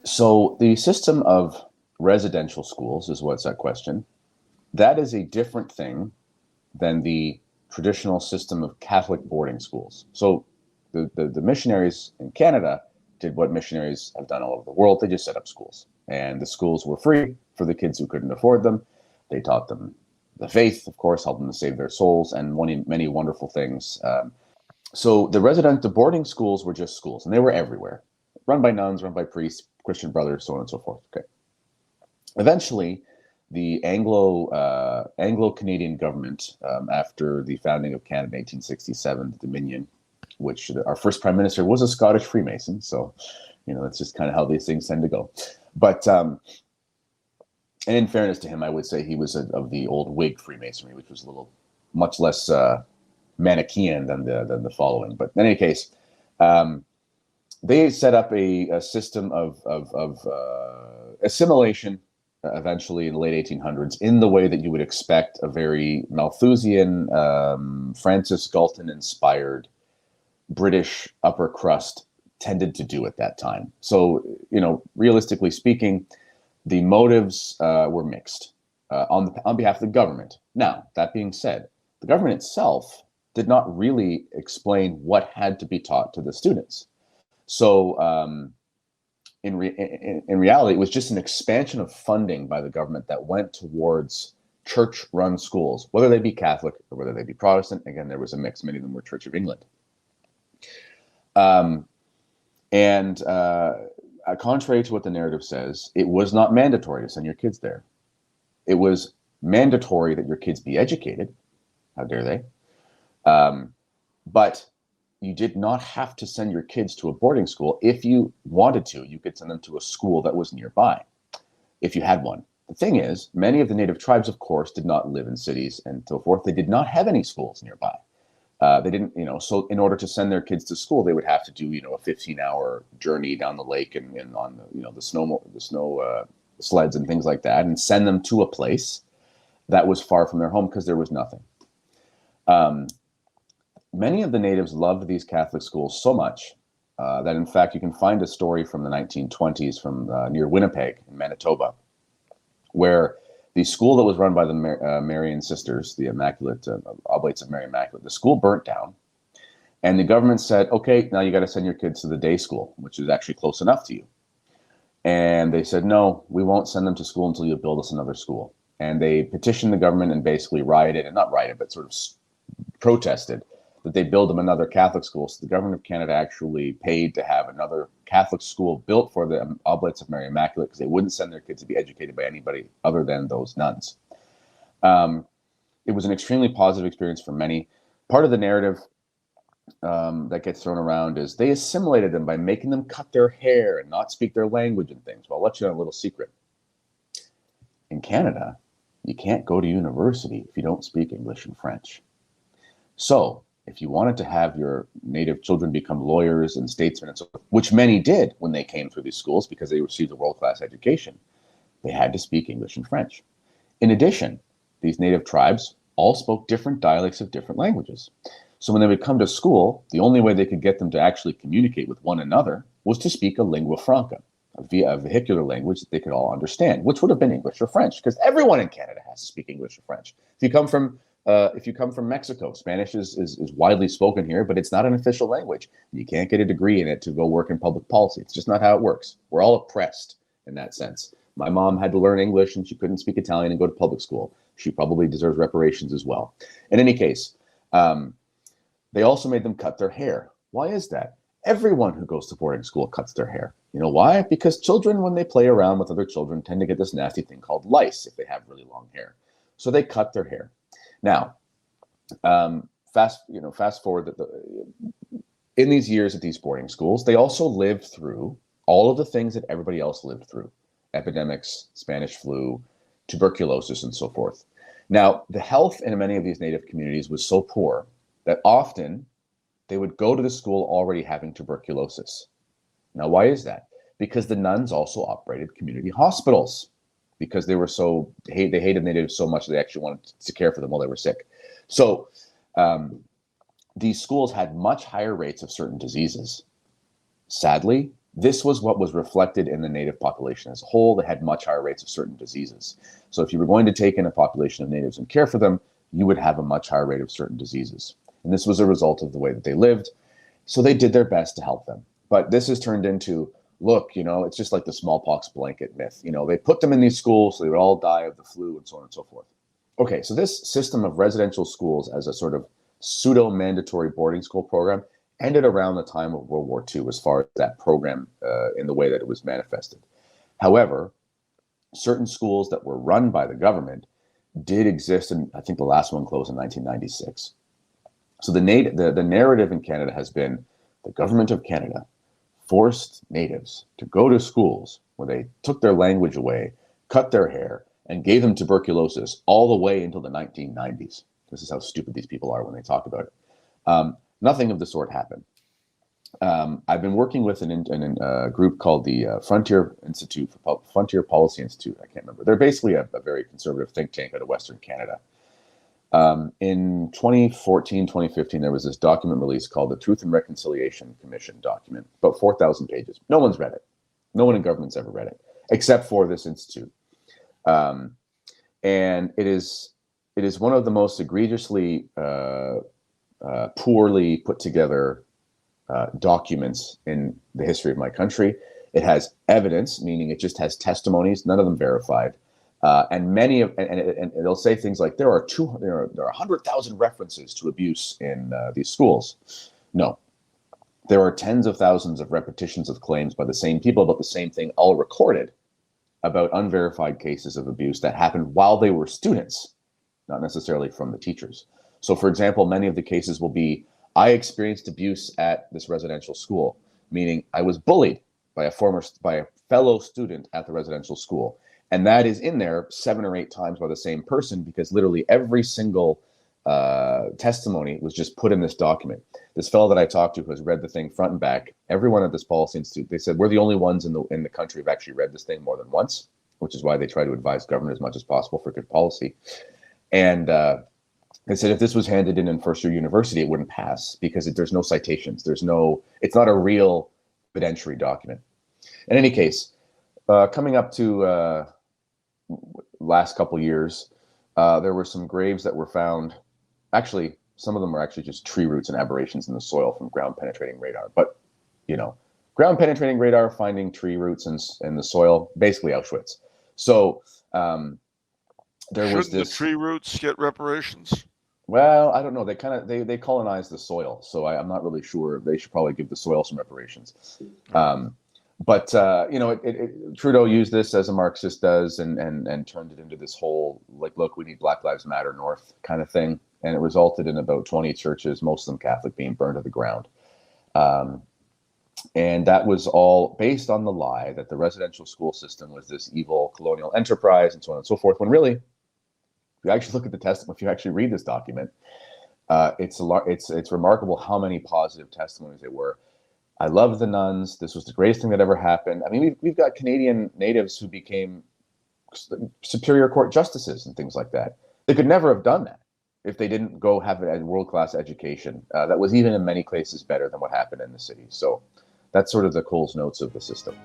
So the system of residential schools is what's at question. That is a different thing than the traditional system of Catholic boarding schools. So the missionaries in Canada did what missionaries have done all over the world. They just set up schools. And the schools were free for the kids who couldn't afford them. They taught them the faith, of course, helped them to save their souls, and many wonderful things. So the boarding schools were just schools, and they were everywhere, run by nuns, run by priests, Christian brothers, so on and so forth. Okay. Eventually, the Anglo-Canadian government, after the founding of Canada in 1867, the Dominion, which our first prime minister was a Scottish Freemason, so that's just kind of how these things tend to go. But and in fairness to him, I would say he was of the old Whig Freemasonry, which was much less Manichaean than the following. But in any case, they set up a system of assimilation eventually in the late 1800s in the way that you would expect a very Malthusian, Francis Galton-inspired British upper crust tended to do at that time. So, realistically speaking, the motives were mixed on behalf of the government. Now, that being said, the government itself did not really explain what had to be taught to the students. So in reality, it was just an expansion of funding by the government that went towards church-run schools, whether they be Catholic or whether they be Protestant. Again, there was a mix. Many of them were Church of England. Contrary to what the narrative says, it was not mandatory to send your kids there. It was mandatory that your kids be educated. How dare they? But you did not have to send your kids to a boarding school. If you wanted to, you could send them to a school that was nearby, if you had one. The thing is, many of the native tribes, of course, did not live in cities and so forth. They did not have any schools nearby. They didn't, so in order to send their kids to school, they would have to do, a 15-hour journey down the lake and on the snow sleds and things like that, and send them to a place that was far from their home because there was nothing. Many of the natives loved these Catholic schools so much that, in fact, you can find a story from the 1920s from near Winnipeg in Manitoba, where the school that was run by the Marian sisters, the Immaculate Oblates of Mary Immaculate, the school burnt down, and the government said, "Okay, now you got to send your kids to the day school, which is actually close enough to you." And they said, "No, we won't send them to school until you build us another school." And they petitioned the government and basically not rioted, but sort of protested that they build them another Catholic school. So the government of Canada actually paid to have another Catholic school built for the Oblates of Mary Immaculate because they wouldn't send their kids to be educated by anybody other than those nuns. It was an extremely positive experience for many. Part of the narrative that gets thrown around is they assimilated them by making them cut their hair and not speak their language and things. Well, I'll let you know a little secret. In Canada, you can't go to university if you don't speak English and French. So if you wanted to have your native children become lawyers and statesmen and so forth, which many did when they came through these schools because they received a world-class education, they had to speak English and French. In addition, these native tribes all spoke different dialects of different languages. So when they would come to school, the only way they could get them to actually communicate with one another was to speak a lingua franca, a vehicular language that they could all understand, which would have been English or French, because everyone in Canada has to speak English or French. If you come from Mexico, Spanish is widely spoken here, but it's not an official language. You can't get a degree in it to go work in public policy. It's just not how it works. We're all oppressed in that sense. My mom had to learn English and she couldn't speak Italian and go to public school. She probably deserves reparations as well. In any case, they also made them cut their hair. Why is that? Everyone who goes to boarding school cuts their hair. You know why? Because children, when they play around with other children, tend to get this nasty thing called lice if they have really long hair. So they cut their hair. Now, fast forward in these years at these boarding schools, they also lived through all of the things that everybody else lived through: epidemics, Spanish flu, tuberculosis, and so forth. Now, the health in many of these native communities was so poor that often they would go to the school already having tuberculosis. Now, why is that? Because the nuns also operated community hospitals, because they hated natives so much they actually wanted to care for them while they were sick. So these schools had much higher rates of certain diseases. Sadly, this was what was reflected in the native population as a whole. They had much higher rates of certain diseases. So if you were going to take in a population of natives and care for them, you would have a much higher rate of certain diseases. And this was a result of the way that they lived. So they did their best to help them. But this has turned into, look, it's just like the smallpox blanket myth. They put them in these schools so they would all die of the flu and so on and so forth. Okay, so this system of residential schools as a sort of pseudo-mandatory boarding school program ended around the time of World War II as far as that program in the way that it was manifested. However, certain schools that were run by the government did exist, and I think the last one closed in 1996. So the narrative in Canada has been the government of Canada forced natives to go to schools where they took their language away, cut their hair, and gave them tuberculosis all the way until the 1990s. This is how stupid these people are when they talk about it. Nothing of the sort happened. I've been working with a group called the Frontier Policy Institute. I can't remember. They're basically a very conservative think tank out of Western Canada. In 2014, 2015, there was this document released called the Truth and Reconciliation Commission document, about 4,000 pages. No one's read it. No one in government's ever read it, except for this institute. And it is one of the most egregiously poorly put together documents in the history of my country. It has evidence, meaning it just has testimonies, none of them verified. And many of, and they'll say things like there are 100,000 references to abuse in these schools. No, there are tens of thousands of repetitions of claims by the same people about the same thing, all recorded about unverified cases of abuse that happened while they were students, not necessarily from the teachers. So, for example, many of the cases will be, I experienced abuse at this residential school, meaning I was bullied by a fellow student at the residential school. And that is in there 7 or 8 times by the same person, because literally every single testimony was just put in this document. This fellow that I talked to who has read the thing front and back, everyone at this policy institute, they said, we're the only ones in the country who've actually read this thing more than once, which is why they try to advise government as much as possible for good policy. And they said if this was handed in first year university, it wouldn't pass because there's no citations. It's not a real evidentiary document. In any case, coming up to last couple years, there were some graves that were found. Actually, some of them were actually just tree roots and aberrations in the soil from ground penetrating radar. But, ground penetrating radar finding tree roots in the soil, basically Auschwitz. So there was this. Shouldn't the tree roots get reparations? Well, I don't know. They colonized the soil, so I'm not really sure. They should probably give the soil some reparations. But Trudeau used this as a Marxist does, and turned it into this whole look, we need Black Lives Matter North kind of thing, and it resulted in about 20 churches, most of them Catholic, being burned to the ground. And that was all based on the lie that the residential school system was this evil colonial enterprise and so on and so forth. When really, if you actually look at the testimony, if you actually read this document, it's remarkable how many positive testimonies there were. I love the nuns. This was the greatest thing that ever happened. I mean, we've got Canadian natives who became Superior Court justices and things like that. They could never have done that if they didn't go have a world-class education. That was even in many cases better than what happened in the city. So that's sort of the Coles notes of the system.